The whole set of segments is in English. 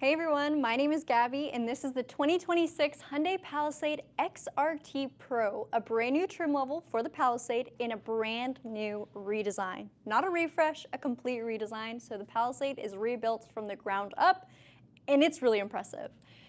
Hey everyone, my name is Gabi and this is the 2026 Hyundai Palisade XRT Pro, a brand new trim level for the Palisade in a brand new redesign. Not a refresh, a complete redesign, so the Palisade is rebuilt from the ground up and it's really impressive.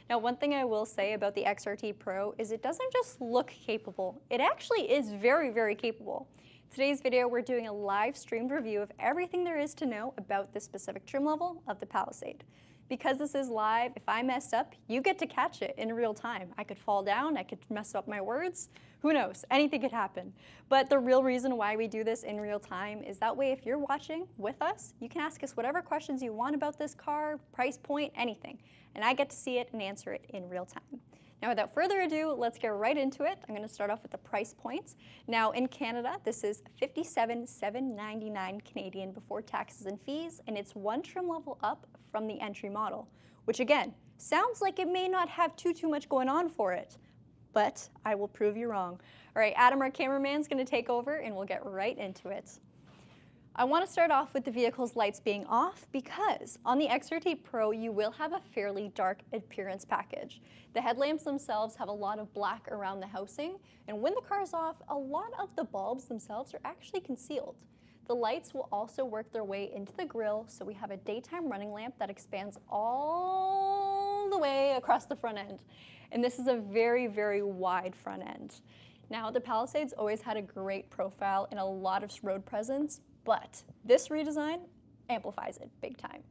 Now, one thing I will say about the XRT Pro is it doesn't just look capable, it actually is very capable. In today's video, we're doing a live streamed review of everything there is to know about this specific trim level of the Palisade. Because this is live, if I mess up, you get to catch it in real time. I could fall down, I could mess up my words, who knows, anything could happen. But the real reason why we do this in real time is that way if you're watching with us, you can ask us whatever questions you want about this car, price point, anything. And I get to see it and answer it in real time. Now, without further ado, let's get right into it. I'm going to start off with the price points. Now, in Canada, this is $57,799 Canadian before taxes and fees, and it's one trim level up from the entry model, which again, sounds like it may not have too much going on for it, but I will prove you wrong. All right, Adam, our cameraman, is going to take over, and we'll get right into it. I want to start off with the vehicle's lights being off because on the XRT Pro, you will have a fairly dark appearance package. The headlamps themselves have a lot of black around the housing, and when the car is off, a lot of the bulbs themselves are actually concealed. The lights will also work their way into the grille, so we have a daytime running lamp that expands all the way across the front end. And this is a very wide front end. Now, the Palisade's always had a great profile and a lot of road presence, but this redesign amplifies it big time.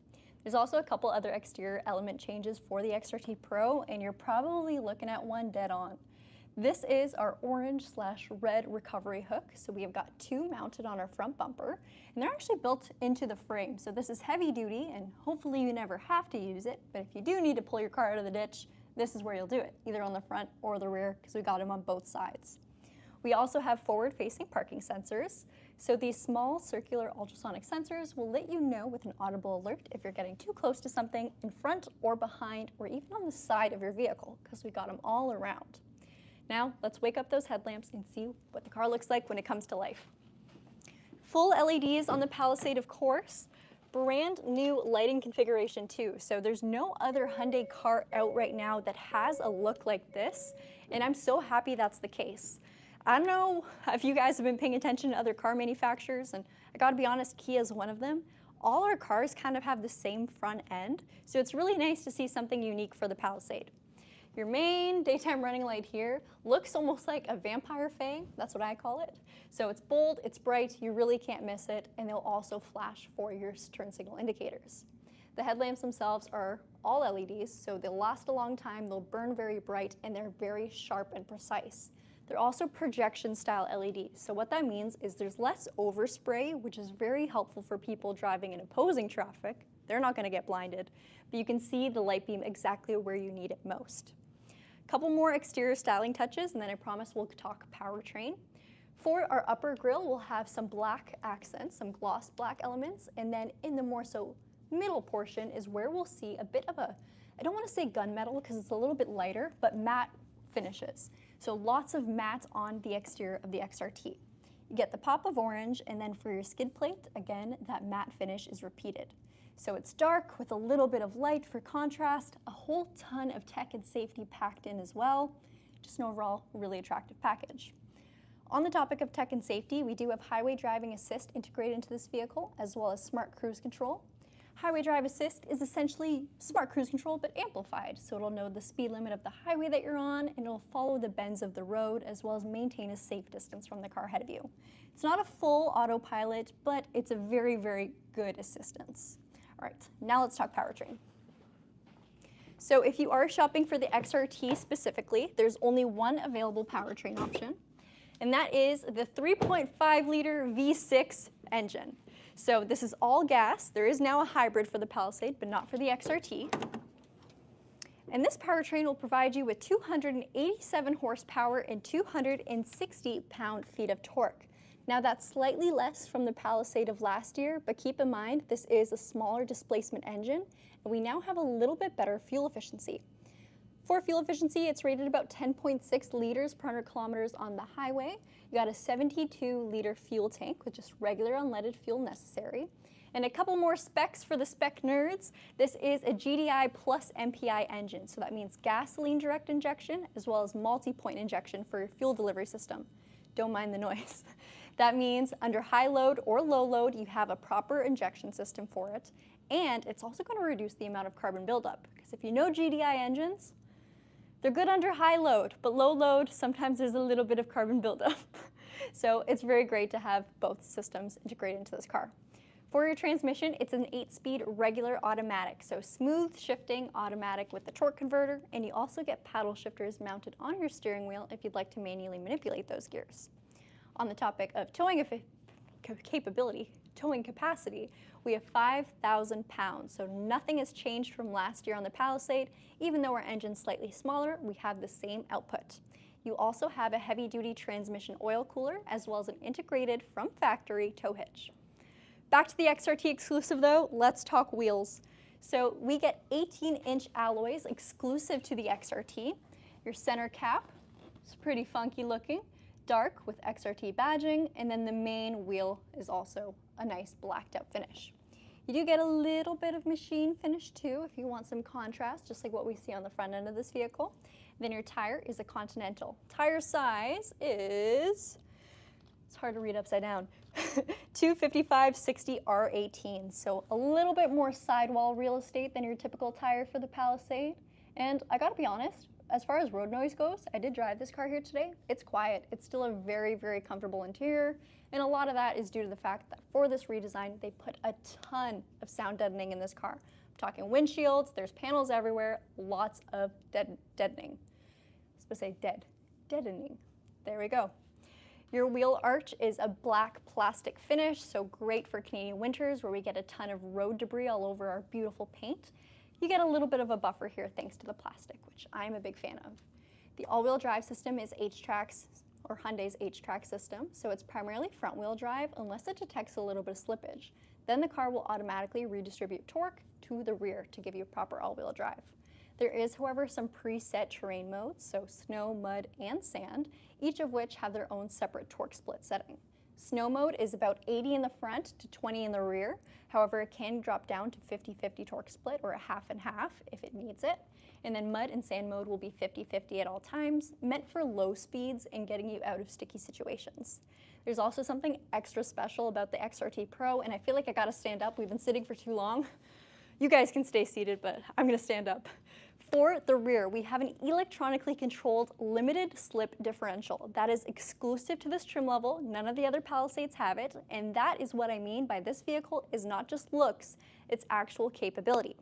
There's also a couple other exterior element changes for the XRT Pro, and you're probably looking at one dead on. This is our orange/red recovery hook. So we have got two mounted on our front bumper, and they're actually built into the frame. So this is heavy duty, and hopefully you never have to use it, but if you do need to pull your car out of the ditch, this is where you'll do it, either on the front or the rear, because we got them on both sides. We also have forward-facing parking sensors. So these small circular ultrasonic sensors will let you know with an audible alert if you're getting too close to something in front or behind or even on the side of your vehicle, because we got them all around. Now, let's wake up those headlamps and see what the car looks like when it comes to life. Full LEDs on the Palisade, of course. Brand new lighting configuration too. So there's no other Hyundai car out right now that has a look like this, and I'm so happy that's the case. I don't know if you guys have been paying attention to other car manufacturers, and I gotta be honest, Kia is one of them. All our cars kind of have the same front end, so it's really nice to see something unique for the Palisade. Your main daytime running light here looks almost like a vampire fang, that's what I call it. So it's bold, it's bright, you really can't miss it, and they'll also flash for your turn signal indicators. The headlamps themselves are all LEDs, so they'll last a long time, they'll burn very bright, and they're very sharp and precise. They're also projection style LEDs. So what that means is there's less overspray, which is very helpful for people driving in opposing traffic. They're not going to get blinded, but you can see the light beam exactly where you need it most. A couple more exterior styling touches, and then I promise we'll talk powertrain. For our upper grille, we'll have some black accents, some gloss black elements, and then in the more so middle portion is where we'll see a bit of a, I don't want to say gunmetal because it's a little bit lighter, but matte finishes. So lots of matte on the exterior of the XRT. You get the pop of orange, and then for your skid plate, again, that matte finish is repeated. So it's dark with a little bit of light for contrast, a whole ton of tech and safety packed in as well. Just an overall really attractive package. On the topic of tech and safety, we do have highway driving assist integrated into this vehicle, as well as smart cruise control. Highway Drive Assist is essentially smart cruise control, but amplified. So it'll know the speed limit of the highway that you're on, and it'll follow the bends of the road, as well as maintain a safe distance from the car ahead of you. It's not a full autopilot, but it's a very good assistance. All right, now let's talk powertrain. So if you are shopping for the XRT specifically, there's only one available powertrain option, and that is the 3.5-liter V6 engine. So this is all gas. There is now a hybrid for the Palisade, but not for the XRT. And this powertrain will provide you with 287 horsepower and 260 pound-feet of torque. Now that's slightly less from the Palisade of last year, but keep in mind this is a smaller displacement engine, and we now have a little bit better fuel efficiency. For fuel efficiency, it's rated about 10.6 liters per 100 kilometers on the highway. You got a 72-liter fuel tank with just regular unleaded fuel necessary. And a couple more specs for the spec nerds. This is a GDI plus MPI engine, so that means gasoline direct injection as well as multi-point injection for your fuel delivery system. Don't mind the noise. That means under high load or low load, you have a proper injection system for it, and it's also going to reduce the amount of carbon buildup, because if you know GDI engines, they're good under high load, but low load, sometimes there's a little bit of carbon buildup. So it's very great to have both systems integrated into this car. For your transmission, it's an 8-speed regular automatic, so smooth shifting automatic with the torque converter, and you also get paddle shifters mounted on your steering wheel if you'd like to manually manipulate those gears. On the topic of towing capacity, we have 5,000 pounds, so nothing has changed from last year on the Palisade. Even though our engine's slightly smaller, we have the same output. You also have a heavy-duty transmission oil cooler, as well as an integrated from factory tow hitch. Back to the XRT exclusive though, let's talk wheels. So we get 18-inch alloys exclusive to the XRT. Your center cap is pretty funky looking, dark with XRT badging, and then the main wheel is also a nice blacked out finish. You do get a little bit of machine finish too if you want some contrast, just like what we see on the front end of this vehicle. Then your tire is a Continental. Tire size is, it's hard to read upside down, 255/60 R18, so a little bit more sidewall real estate than your typical tire for the Palisade. And I gotta be honest, as far as road noise goes, I did drive this car here today. It's quiet. It's still a very, very comfortable interior, and a lot of that is due to the fact that for this redesign, they put a ton of sound deadening in this car. I'm talking windshields, there's panels everywhere, lots of deadening. I was supposed to say deadening. There we go. Your wheel arch is a black plastic finish, so great for Canadian winters where we get a ton of road debris all over our beautiful paint. You get a little bit of a buffer here thanks to the plastic, which I'm a big fan of. The all-wheel drive system is H-Track's or Hyundai's H-Track system, so it's primarily front-wheel drive unless it detects a little bit of slippage. Then the car will automatically redistribute torque to the rear to give you proper all-wheel drive. There is, however, some preset terrain modes, so snow, mud, and sand, each of which have their own separate torque split setting. Snow mode is about 80 in the front to 20 in the rear. However, it can drop down to 50-50 torque split or a half and half if it needs it. And then mud and sand mode will be 50-50 at all times, meant for low speeds and getting you out of sticky situations. There's also something extra special about the XRT Pro, and I feel like I gotta stand up. We've been sitting for too long. You guys can stay seated, but I'm gonna stand up. For the rear, we have an electronically controlled limited slip differential. That is exclusive to this trim level. None of the other Palisades have it, and that is what I mean by this vehicle is not just looks, it's actual capability.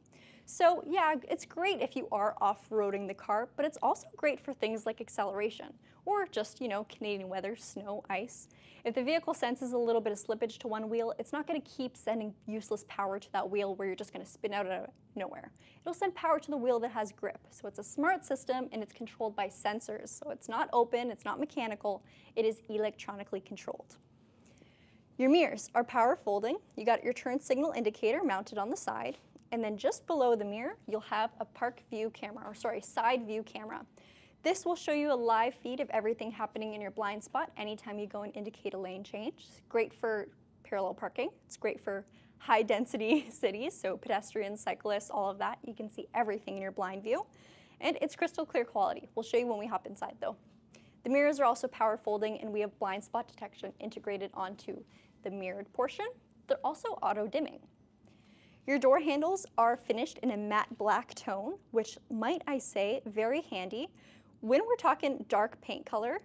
So yeah, it's great if you are off-roading the car, but it's also great for things like acceleration or just, Canadian weather, snow, ice. If the vehicle senses a little bit of slippage to one wheel, it's not going to keep sending useless power to that wheel where you're just going to spin out of nowhere. It'll send power to the wheel that has grip. So it's a smart system and it's controlled by sensors. So it's not open, it's not mechanical, it is electronically controlled. Your mirrors are power folding. You got your turn signal indicator mounted on the side. And then just below the mirror, you'll have a side view camera. This will show you a live feed of everything happening in your blind spot anytime you go and indicate a lane change. It's great for parallel parking. It's great for high density cities, so pedestrians, cyclists, all of that. You can see everything in your blind view. And it's crystal clear quality. We'll show you when we hop inside though. The mirrors are also power folding, and we have blind spot detection integrated onto the mirrored portion. They're also auto dimming. Your door handles are finished in a matte black tone, which, might I say, very handy when we're talking dark paint color.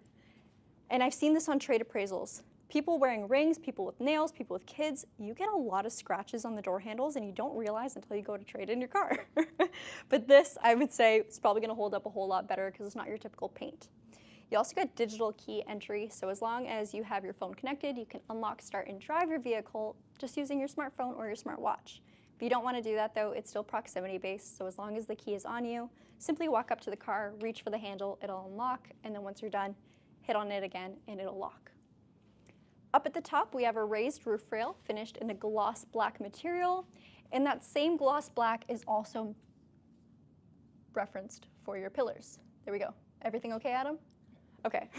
And I've seen this on trade appraisals. People wearing rings, people with nails, people with kids, you get a lot of scratches on the door handles and you don't realize until you go to trade in your car. But this, I would say, is probably gonna hold up a whole lot better because it's not your typical paint. You also got digital key entry, so as long as you have your phone connected, you can unlock, start, and drive your vehicle just using your smartphone or your smartwatch. If you don't want to do that though, it's still proximity based, so as long as the key is on you, simply walk up to the car, reach for the handle, it'll unlock, and then once you're done, hit on it again and it'll lock. Up at the top, we have a raised roof rail finished in a gloss black material, and that same gloss black is also referenced for your pillars. There we go. Everything okay, Adam? Okay.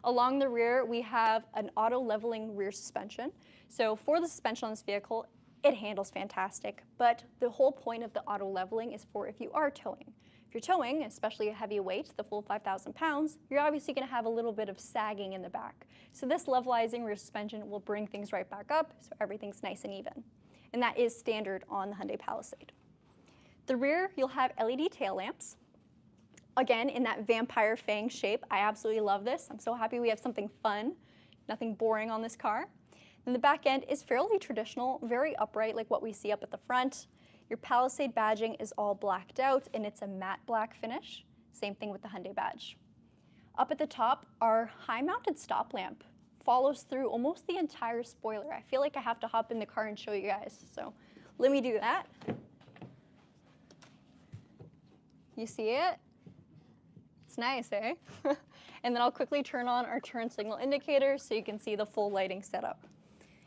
Along the rear, we have an auto leveling rear suspension. So for the suspension on this vehicle, It handles fantastic, but the whole point of the auto leveling is for if you are towing. If you're towing, especially a heavy weight, the full 5,000 pounds, you're obviously going to have a little bit of sagging in the back. So this levelizing rear suspension will bring things right back up so everything's nice and even. And that is standard on the Hyundai Palisade. The rear, you'll have LED tail lamps. Again, in that vampire fang shape. I absolutely love this. I'm so happy we have something fun, nothing boring on this car. Then the back end is fairly traditional, very upright like what we see up at the front. Your Palisade badging is all blacked out and it's a matte black finish. Same thing with the Hyundai badge. Up at the top, our high-mounted stop lamp follows through almost the entire spoiler. I feel like I have to hop in the car and show you guys, so let me do that. You see it? It's nice, eh? And then I'll quickly turn on our turn signal indicator so you can see the full lighting setup.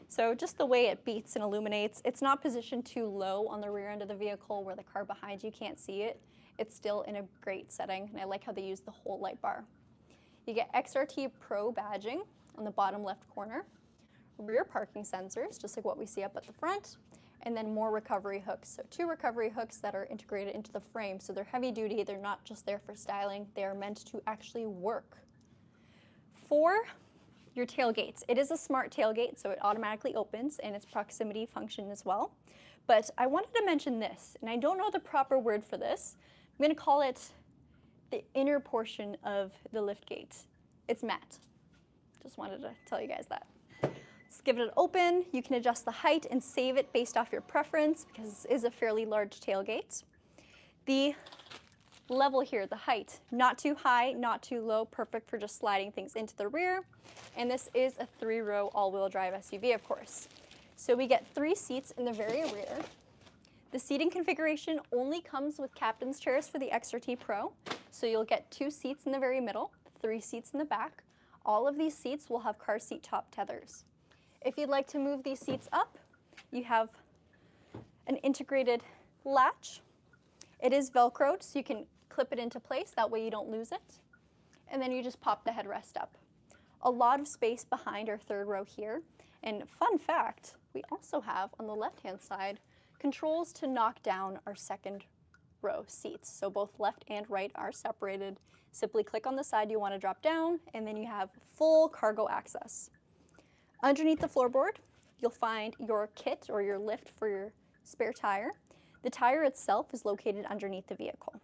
So just the way it beats and illuminates, it's not positioned too low on the rear end of the vehicle where the car behind you can't see it. It's still in a great setting, and I like how they use the whole light bar. You get XRT Pro badging on the bottom left corner, rear parking sensors, just like what we see up at the front, and then more recovery hooks. So 2 recovery hooks that are integrated into the frame, so they're heavy duty, they're not just there for styling, they are meant to actually work. For your tailgates, it is a smart tailgate, so it automatically opens, and it's proximity function as well. But I wanted to mention this, and I don't know the proper word for this. I'm going to call it the inner portion of the lift gate. It's matte. Just wanted to tell you guys that. Let's give it an open. You can adjust the height and save it based off your preference because this is a fairly large tailgate. The level here, the height, not too high, not too low, perfect for just sliding things into the rear. And this is a 3-row all-wheel drive SUV, of course. So we get 3 seats in the very rear. The seating configuration only comes with captain's chairs for the XRT Pro. So you'll get 2 seats in the very middle, 3 seats in the back. All of these seats will have car seat top tethers. If you'd like to move these seats up, you have an integrated latch. It is Velcroed, so you can clip it into place. That way you don't lose it. And then you just pop the headrest up. A lot of space behind our 3rd row here. And fun fact, we also have on the left-hand side controls to knock down our 2nd row seats. So both left and right are separated. Simply click on the side you want to drop down, and then you have full cargo access. Underneath the floorboard, you'll find your kit or your lift for your spare tire. The tire itself is located underneath the vehicle.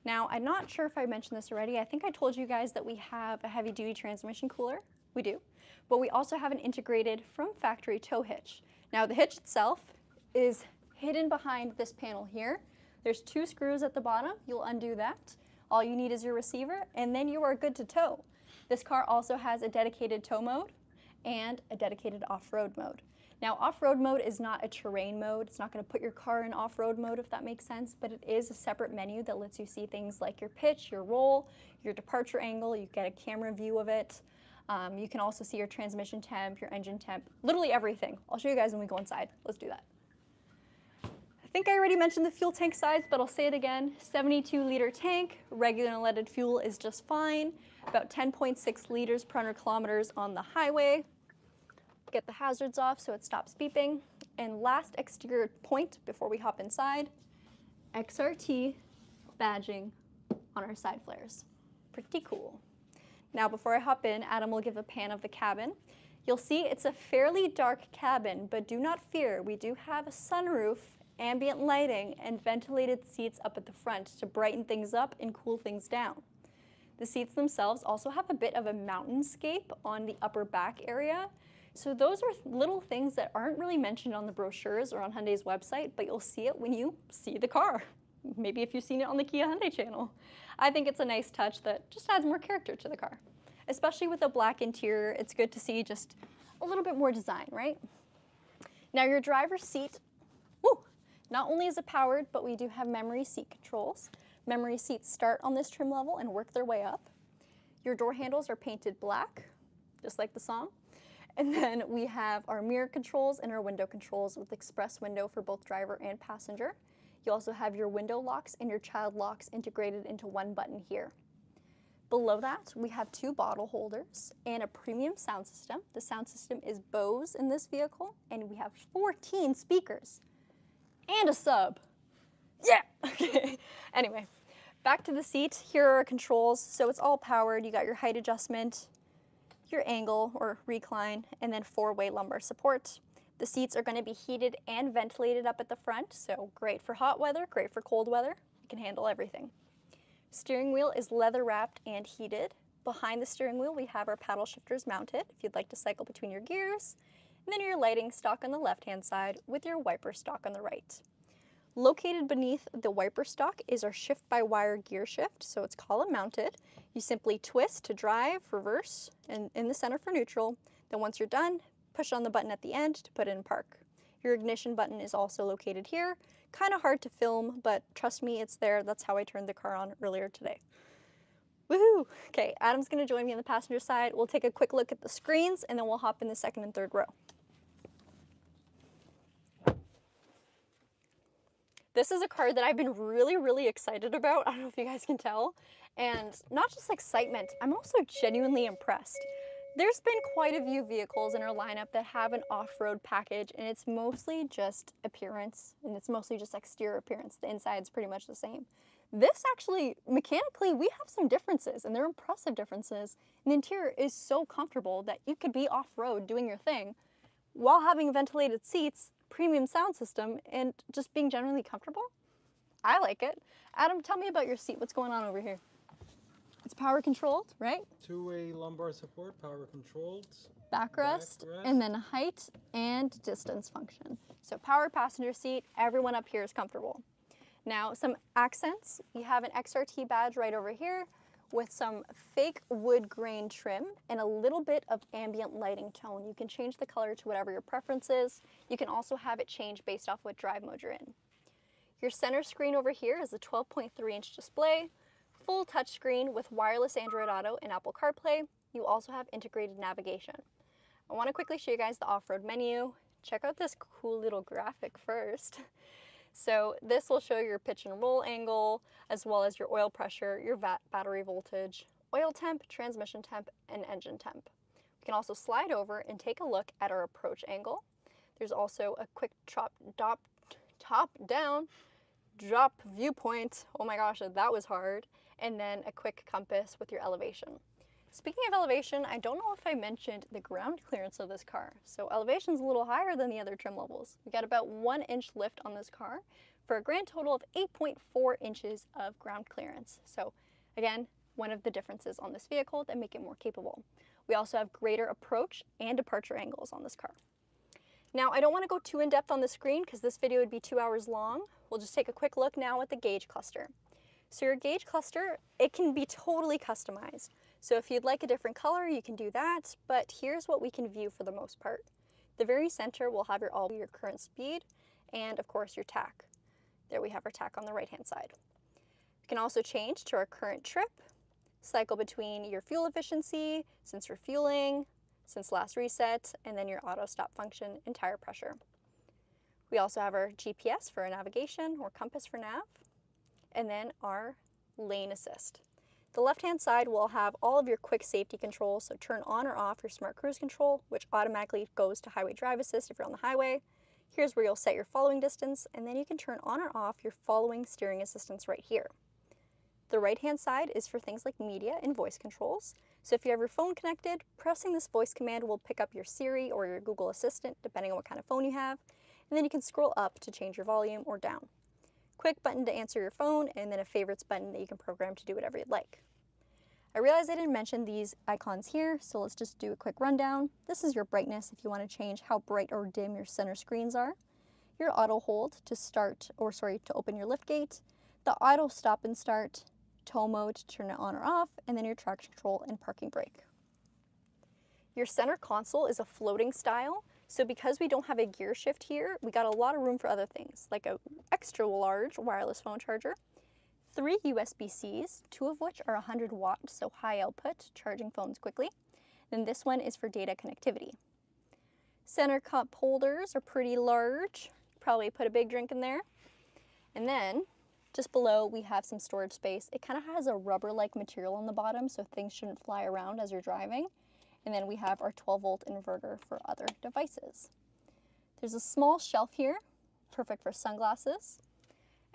Now, I'm not sure if I mentioned this already. I think I told you guys that we have a heavy-duty transmission cooler. We do. But we also have an integrated from factory tow hitch. Now, the hitch itself is hidden behind this panel here. There's 2 screws at the bottom. You'll undo that. All you need is your receiver, and then you are good to tow. This car also has a dedicated tow mode and a dedicated off-road mode. Now, off-road mode is not a terrain mode. It's not going to put your car in off-road mode, if that makes sense, but it is a separate menu that lets you see things like your pitch, your roll, your departure angle. You get a camera view of it. You can also see your transmission temp, your engine temp, literally everything. I'll show you guys when we go inside. Let's do that. I think I already mentioned the fuel tank size, but I'll say it again. 72-liter tank. Regular unleaded fuel is just fine. About 10.6 liters per 100 kilometers on the highway. Get the hazards off so it stops beeping. And last exterior point before we hop inside, XRT badging on our side flares. Pretty cool. Now before I hop in, Adam will give a pan of the cabin. You'll see it's a fairly dark cabin, but do not fear, we do have a sunroof, ambient lighting, and ventilated seats up at the front to brighten things up and cool things down. The seats themselves also have a bit of a mountainscape on the upper back area. So those are little things that aren't really mentioned on the brochures or on Hyundai's website, but you'll see it when you see the car. Maybe if you've seen it on the Kia Hyundai channel. I think it's a nice touch that just adds more character to the car. Especially with a black interior, it's good to see just a little bit more design, right? Now your driver's seat, not only is it powered, but we do have memory seat controls. Memory seats start on this trim level and work their way up. Your door handles are painted black, just like the song. And then we have our mirror controls and our window controls with express window for both driver and passenger. You also have your window locks and your child locks integrated into one button here. Below that, we have 2 bottle holders and a premium sound system. The sound system is Bose in this vehicle, and we have 14 speakers and a sub. Yeah! Okay. Anyway, back to the seat. Here are our controls. So it's all powered. You got your height adjustment, your angle or recline, and then 4-way lumbar support. The seats are going to be heated and ventilated up at the front, so great for hot weather, great for cold weather. You can handle everything. Steering wheel is leather wrapped and heated. Behind the steering wheel, we have our paddle shifters mounted if you'd like to cycle between your gears, and then your lighting stalk on the left-hand side with your wiper stalk on the right. Located beneath the wiper stalk is our shift-by-wire gear shift, so it's column mounted. You simply twist to drive, reverse, and in the center for neutral. Then once you're done, push on the button at the end to put it in park. Your ignition button is also located here. Kind of hard to film, but trust me, it's there. That's how I turned the car on earlier today. Woohoo! Okay, Adam's gonna join me on the passenger side. We'll take a quick look at the screens, and then we'll hop in the second and third row. This is a car that I've been really excited about. I don't know if you guys can tell. And not just excitement, I'm also genuinely impressed. There's been quite a few vehicles in our lineup that have an off-road package, and it's mostly just appearance, and it's mostly just exterior appearance. The inside's pretty much the same. This actually, mechanically, we have some differences, and they're impressive differences. And the interior is so comfortable that you could be off-road doing your thing while having ventilated seats, premium sound system, and just being generally comfortable. I like it. Adam, tell me about your seat. What's going on over here? It's power controlled, right? 2-way lumbar support, power controlled. Backrest, and then height and distance function. So power passenger seat, everyone up here is comfortable. Now some accents, you have an XRT badge right over here with some fake wood grain trim and a little bit of ambient lighting tone. You can change the color to whatever your preference is. You can also have it change based off what drive mode you're in. Your center screen over here is a 12.3-inch display. Full touchscreen with wireless Android Auto and Apple CarPlay. You also have integrated navigation. I want to quickly show you guys the off-road menu. Check out this cool little graphic first. So this will show your pitch and roll angle, as well as your oil pressure, your battery voltage, oil temp, transmission temp, and engine temp. We can also slide over and take a look at our approach angle. There's also a quick top-down drop viewpoint. Oh my gosh, that was hard. And then a quick compass with your elevation. Speaking of elevation, I don't know if I mentioned the ground clearance of this car. So elevation's a little higher than the other trim levels. We got about 1-inch lift on this car for a grand total of 8.4 inches of ground clearance. So again, one of the differences on this vehicle that make it more capable. We also have greater approach and departure angles on this car. Now, I don't want to go too in-depth on the screen because this video would be 2 hours long. We'll just take a quick look now at the gauge cluster. So your gauge cluster, it can be totally customized. So if you'd like a different color, you can do that, but here's what we can view for the most part. The very center will have your current speed and of course your tach. There we have our tach on the right-hand side. We can also change to our current trip, cycle between your fuel efficiency, since refueling, since last reset, and then your auto stop function and tire pressure. We also have our GPS for our navigation or compass for nav, and then our lane assist. The left-hand side will have all of your quick safety controls, so turn on or off your smart cruise control, which automatically goes to highway drive assist if you're on the highway. Here's where you'll set your following distance, and then you can turn on or off your following steering assistance right here. The right-hand side is for things like media and voice controls. So if you have your phone connected, pressing this voice command will pick up your Siri or your Google Assistant, depending on what kind of phone you have, and then you can scroll up to change your volume or down. Quick button to answer your phone, and then a favorites button that you can program to do whatever you'd like. I realize I didn't mention these icons here, so let's just do a quick rundown. This is your brightness if you want to change how bright or dim your center screens are. Your auto hold to open your lift gate. The auto stop and start, tow mode to turn it on or off, and then your traction control and parking brake. Your center console is a floating style, so because we don't have a gear shift here, we got a lot of room for other things, like a extra large wireless phone charger, 3 USB-Cs, 2 of which are 100 watt, so high output, charging phones quickly. Then this one is for data connectivity. Center cup holders are pretty large. Probably put a big drink in there. And then Just below, we have some storage space. It kind of has a rubber-like material on the bottom, so things shouldn't fly around as you're driving. And then we have our 12-volt inverter for other devices. There's a small shelf here, perfect for sunglasses.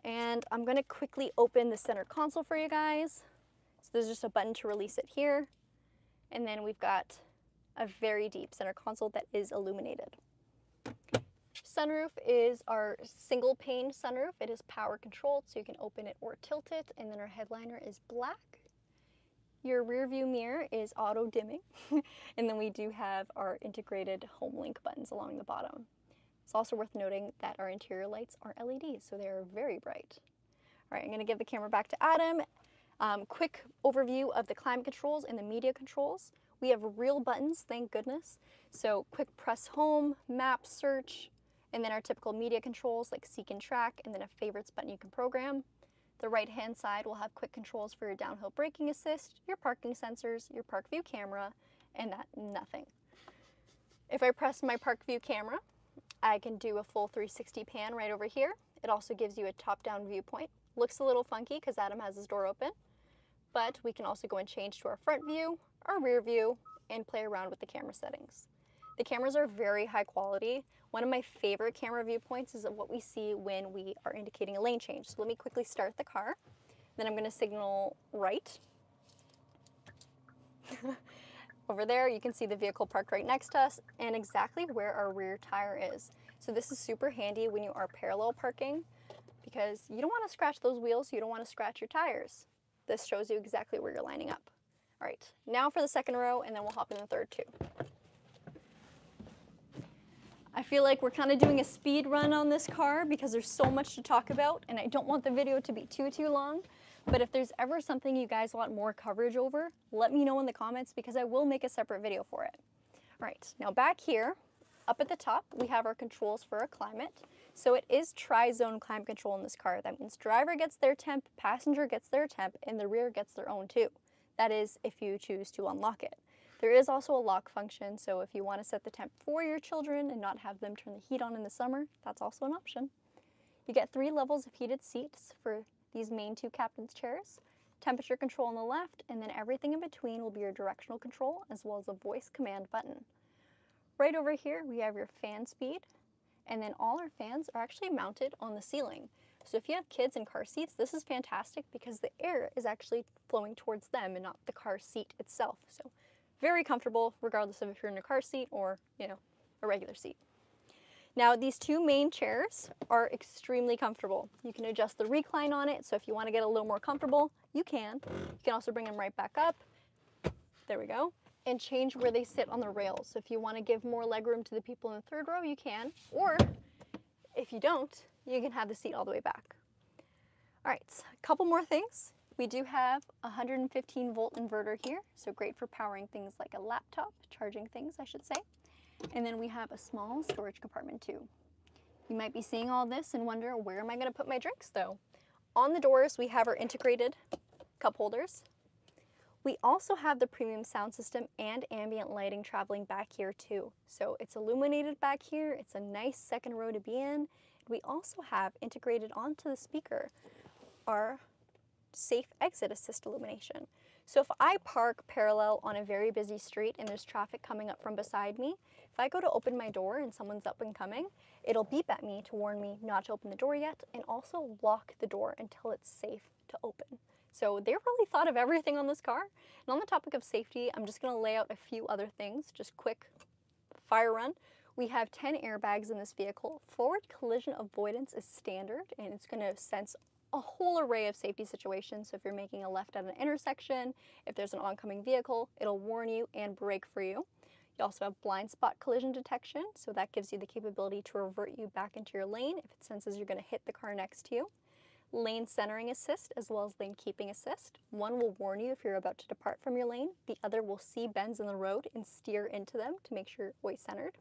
And I'm going to quickly open the center console for you guys. So there's just a button to release it here. And then we've got a very deep center console that is illuminated. Sunroof is our single pane sunroof. It is power controlled, so you can open it or tilt it. And then our headliner is black. Your rear view mirror is auto dimming. And then we do have our integrated home link buttons along the bottom. It's also worth noting that our interior lights are LEDs, so they are very bright. All right, I'm going to give the camera back to Adam. Quick overview of the climate controls and the media controls. We have real buttons, thank goodness. So quick press home, map, search, and then our typical media controls like seek and track, and then a favorites button you can program. The right-hand side will have quick controls for your downhill braking assist, your parking sensors, your park view camera, and nothing. If I press my park view camera, I can do a full 360 pan right over here. It also gives you a top-down viewpoint. Looks a little funky because Adam has his door open, but we can also go and change to our front view, our rear view, and play around with the camera settings. The cameras are very high quality. One of my favorite camera viewpoints is what we see when we are indicating a lane change. So let me quickly start the car. Then I'm going to signal right. Over there, you can see the vehicle parked right next to us and exactly where our rear tire is. So this is super handy when you are parallel parking because you don't want to scratch those wheels, you don't want to scratch your tires. This shows you exactly where you're lining up. All right, now for the second row, and then we'll hop in the third too. I feel like we're kind of doing a speed run on this car because there's so much to talk about, and I don't want the video to be too long. But if there's ever something you guys want more coverage over, let me know in the comments because I will make a separate video for it. All right, now back here, up at the top, we have our controls for our climate. So it is tri-zone climate control in this car. That means driver gets their temp, passenger gets their temp, and the rear gets their own too. That is if you choose to unlock it. There is also a lock function, so if you want to set the temp for your children and not have them turn the heat on in the summer, that's also an option. You get 3 levels of heated seats for these main 2 captain's chairs, temperature control on the left, and then everything in between will be your directional control as well as a voice command button. Right over here, we have your fan speed, and then all our fans are actually mounted on the ceiling. So if you have kids in car seats, this is fantastic because the air is actually flowing towards them and not the car seat itself. So very comfortable regardless of if you're in a car seat or, a regular seat. Now these 2 main chairs are extremely comfortable. You can adjust the recline on it, so if you want to get a little more comfortable, you can. You can also bring them right back up. There we go. And change where they sit on the rails. So if you want to give more legroom to the people in the third row, you can. Or if you don't, you can have the seat all the way back. All right, a couple more things. We do have a 115-volt inverter here, so great for powering things like a laptop, charging things, I should say. And then we have a small storage compartment too. You might be seeing all this and wonder, where am I going to put my drinks though? On the doors, we have our integrated cup holders. We also have the premium sound system and ambient lighting traveling back here too. So it's illuminated back here. It's a nice second row to be in. We also have integrated onto the speaker our safe exit assist illumination. So if I park parallel on a very busy street and there's traffic coming up from beside me, if I go to open my door and someone's up and coming, it'll beep at me to warn me not to open the door yet and also lock the door until it's safe to open. So they really thought of everything on this car. And on the topic of safety, I'm just going to lay out a few other things, just quick fire run. We have 10 airbags in this vehicle. Forward collision avoidance is standard, and it's going to sense a whole array of safety situations. So if you're making a left at an intersection, if there's an oncoming vehicle, it'll warn you and brake for you. You also have blind spot collision detection, so that gives you the capability to revert you back into your lane if it senses you're going to hit the car next to you. Lane centering assist as well as lane keeping assist. One will warn you if you're about to depart from your lane. The other will see bends in the road and steer into them to make sure you're always centered.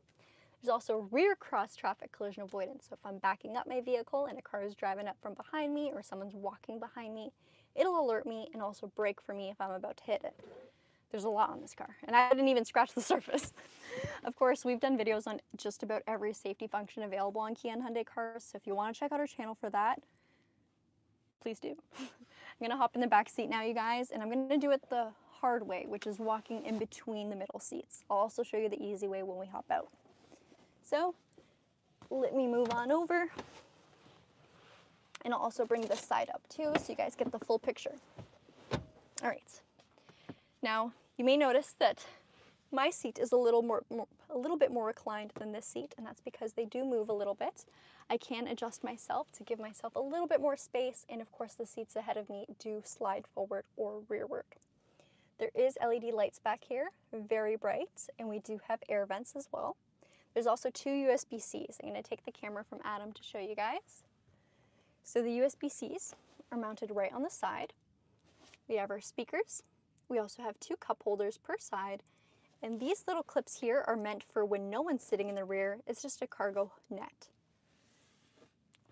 There's also rear cross traffic collision avoidance. So if I'm backing up my vehicle and a car is driving up from behind me or someone's walking behind me, it'll alert me and also brake for me if I'm about to hit it. There's a lot on this car, and I didn't even scratch the surface. Of course, we've done videos on just about every safety function available on Kia and Hyundai cars, so if you want to check out our channel for that, please do. I'm gonna hop in the back seat now, you guys, and I'm gonna do it the hard way, which is walking in between the middle seats. I'll also show you the easy way when we hop out. So let me move on over, and I'll also bring this side up too so you guys get the full picture. All right. Now, you may notice that my seat is a little bit more reclined than this seat, and that's because they do move a little bit. I can adjust myself to give myself a little bit more space, and of course the seats ahead of me do slide forward or rearward. There is LED lights back here, very bright, and we do have air vents as well. There's also 2 USB-Cs. I'm going to take the camera from Adam to show you guys. So the USB-Cs are mounted right on the side. We have our speakers. We also have 2 cup holders per side, and these little clips here are meant for when no one's sitting in the rear. It's just a cargo net.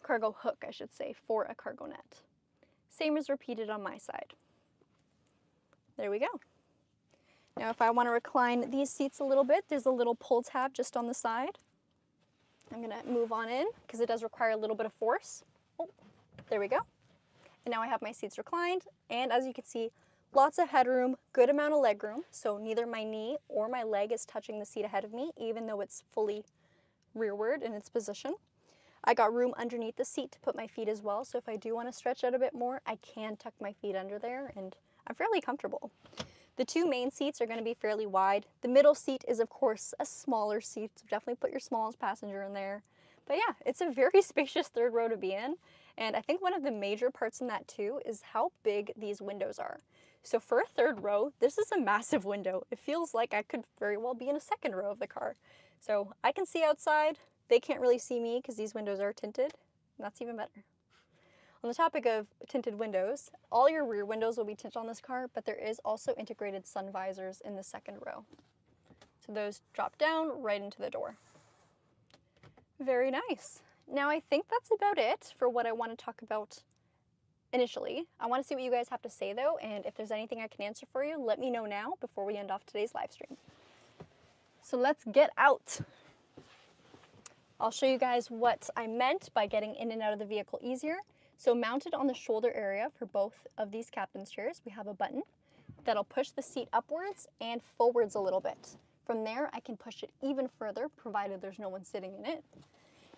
Cargo hook, I should say, for a cargo net. Same is repeated on my side. There we go. Now if I want to recline these seats a little bit, there's a little pull tab just on the side. I'm going to move on in because it does require a little bit of force. Oh, there we go. And now I have my seats reclined, and as you can see, lots of headroom, good amount of leg room, so neither my knee or my leg is touching the seat ahead of me, even though it's fully rearward in its position. I got room underneath the seat to put my feet as well, so if I do want to stretch out a bit more, I can tuck my feet under there, and I'm fairly comfortable. The 2 main seats are going to be fairly wide. The middle seat is, of course, a smaller seat, so definitely put your smallest passenger in there. But yeah, it's a very spacious third row to be in, and I think one of the major parts in that too is how big these windows are. So for a third row, this is a massive window. It feels like I could very well be in a second row of the car. So I can see outside. They can't really see me because these windows are tinted, and that's even better. On the topic of tinted windows, all your rear windows will be tinted on this car, but there is also integrated sun visors in the second row. So those drop down right into the door. Very nice. Now I think that's about it for what I want to talk about initially. I want to see what you guys have to say though, and if there's anything I can answer for you, let me know now before we end off today's live stream. So let's get out. I'll show you guys what I meant by getting in and out of the vehicle easier. So mounted on the shoulder area for both of these captain's chairs, we have a button that'll push the seat upwards and forwards a little bit. From there, I can push it even further, provided there's no one sitting in it.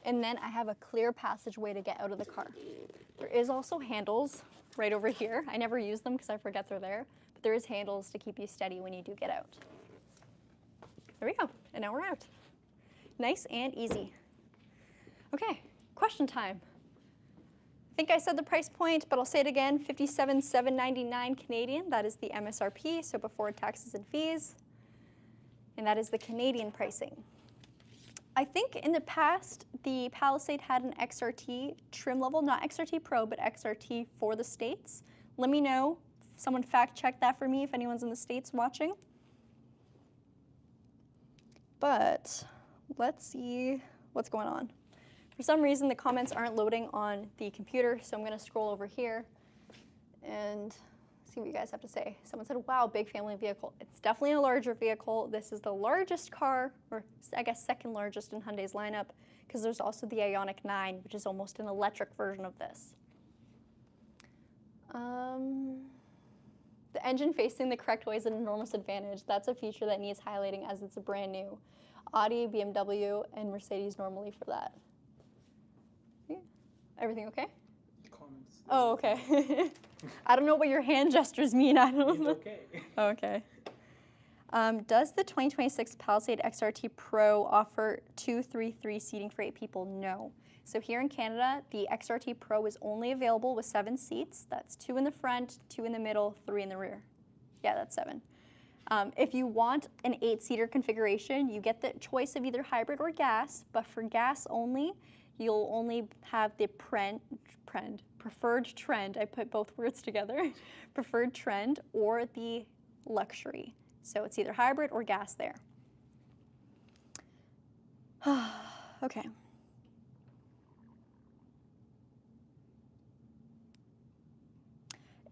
And then I have a clear passageway to get out of the car. There is also handles right over here. I never use them because I forget they're there, but there is handles to keep you steady when you do get out. There we go, and now we're out. Nice and easy. Okay, question time. I think I said the price point, but I'll say it again, $57,799 Canadian. That is the MSRP, so before taxes and fees. And that is the Canadian pricing. I think in the past, the Palisade had an XRT trim level, not XRT Pro, but XRT for the States. Let me know. Someone fact check that for me if anyone's in the States watching. But let's see what's going on. For some reason, the comments aren't loading on the computer, so I'm going to scroll over here and see what you guys have to say. Someone said, wow, big family vehicle. It's definitely a larger vehicle. This is the largest car, or I guess second largest in Hyundai's lineup, because there's also the Ioniq 9, which is almost an electric version of this. The engine facing the correct way is an enormous advantage. That's a feature that needs highlighting as it's a brand new. Audi, BMW, and Mercedes normally for that. Yeah. Everything okay? Comments. Oh, okay. I don't know what your hand gestures mean. I don't know. Okay. Okay. Does the 2026 Palisade XRT Pro offer 2-3-3 seating for 8 people? No. So here in Canada, the XRT Pro is only available with 7 seats. That's 2 in the front, 2 in the middle, 3 in the rear. Yeah, that's 7. If you want an 8-seater configuration, you get the choice of either hybrid or gas, but for gas only, you'll only have the preferred trend, I put both words together, preferred trend or the luxury. So it's either hybrid or gas there. Okay.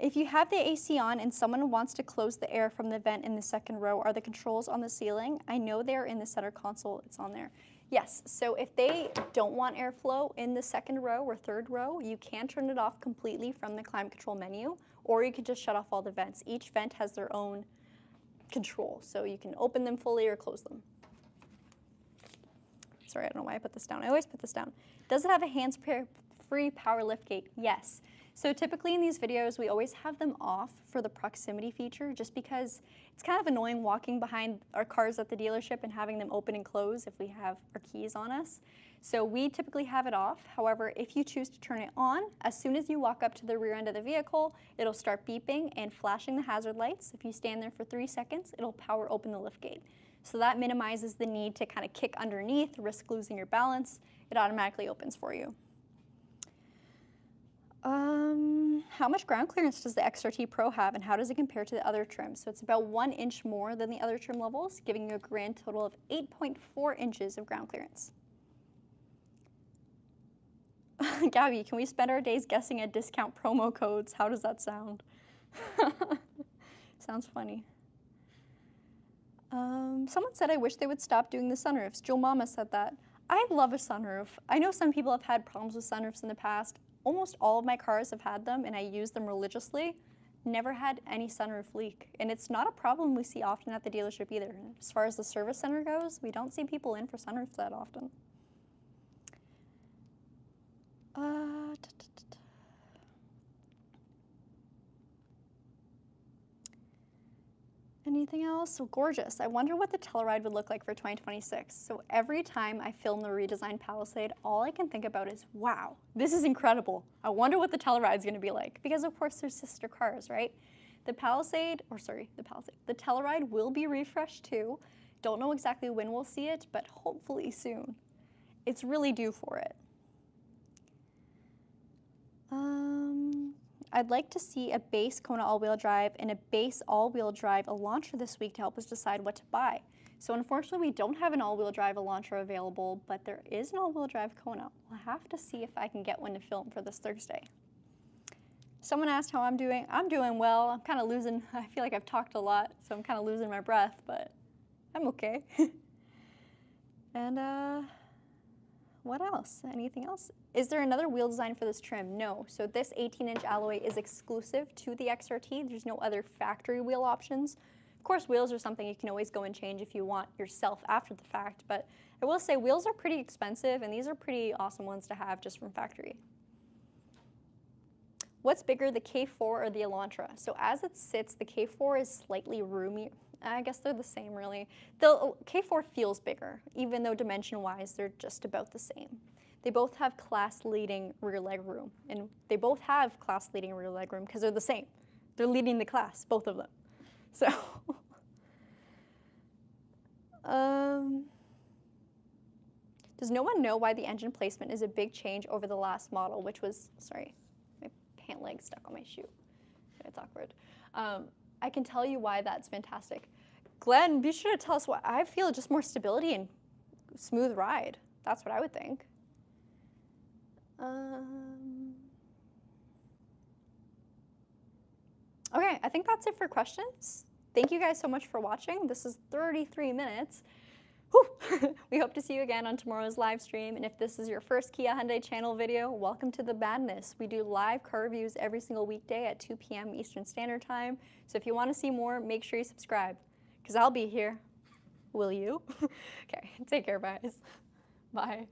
If you have the AC on and someone wants to close the air from the vent in the second row, are the controls on the ceiling? I know they're in the center console, it's on there. Yes, so if they don't want airflow in the second row or third row, you can turn it off completely from the climate control menu, or you can just shut off all the vents. Each vent has their own control, so you can open them fully or close them. Sorry, I don't know why I put this down. I always put this down. Does it have a hands-free power liftgate? Yes. So typically in these videos, we always have them off for the proximity feature just because it's kind of annoying walking behind our cars at the dealership and having them open and close if we have our keys on us. So we typically have it off. However, if you choose to turn it on, as soon as you walk up to the rear end of the vehicle, it'll start beeping and flashing the hazard lights. If you stand there for 3 seconds, it'll power open the liftgate. So that minimizes the need to kind of kick underneath, risk losing your balance. It automatically opens for you. How much ground clearance does the XRT Pro have, and how does it compare to the other trims? So it's about 1 inch more than the other trim levels, giving you a grand total of 8.4 inches of ground clearance. Gabi, can we spend our days guessing at discount promo codes? How does that sound? Sounds funny. Someone said, I wish they would stop doing the sunroofs. Joe Mama said that. I love a sunroof. I know some people have had problems with sunroofs in the past. Almost all of my cars have had them, and I use them religiously. Never had any sunroof leak. And it's not a problem we see often at the dealership either. As far as the service center goes, we don't see people in for sunroofs that often. Anything else? So gorgeous. I wonder what the Telluride would look like for 2026. So every time I film the redesigned Palisade, all I can think about is, wow, this is incredible. I wonder what the Telluride is going to be like. Because of course there's sister cars, right? The Telluride will be refreshed too. Don't know exactly when we'll see it, but hopefully soon. It's really due for it. I'd like to see a base Kona all-wheel drive and a base all-wheel drive Elantra this week to help us decide what to buy. So unfortunately, we don't have an all-wheel drive Elantra available, but there is an all-wheel drive Kona. We'll have to see if I can get one to film for this Thursday. Someone asked how I'm doing. I'm doing well. I'm kind of losing, I feel like I've talked a lot, so I'm kind of losing my breath, but I'm okay. And what else? Anything else? Is there another wheel design for this trim? No. So this 18-inch alloy is exclusive to the XRT. There's no other factory wheel options. Of course, wheels are something you can always go and change if you want yourself after the fact, but I will say wheels are pretty expensive, and these are pretty awesome ones to have just from factory. What's bigger, the K4 or the Elantra? So as it sits, the K4 is slightly roomier. I guess they're the same, really. The K4 feels bigger, even though dimension-wise, they're just about the same. They both have class-leading rear leg room, and they both have class-leading rear leg room because they're the same. They're leading the class, both of them. So, does no one know why the engine placement is a big change over the last model, which was, sorry, my pant leg stuck on my shoe. It's awkward. I can tell you why that's fantastic. Glenn, be sure to tell us why. I feel just more stability and smooth ride. That's what I would think. Okay, I think that's it for questions. Thank you guys so much for watching. This is 33 minutes. Whew. We hope to see you again on tomorrow's live stream. And if this is your first Kia Hyundai channel video, welcome to the madness. We do live car reviews every single weekday at 2 p.m. Eastern Standard Time. So if you want to see more, make sure you subscribe, because I'll be here. Will you? Okay, take care, guys. Bye.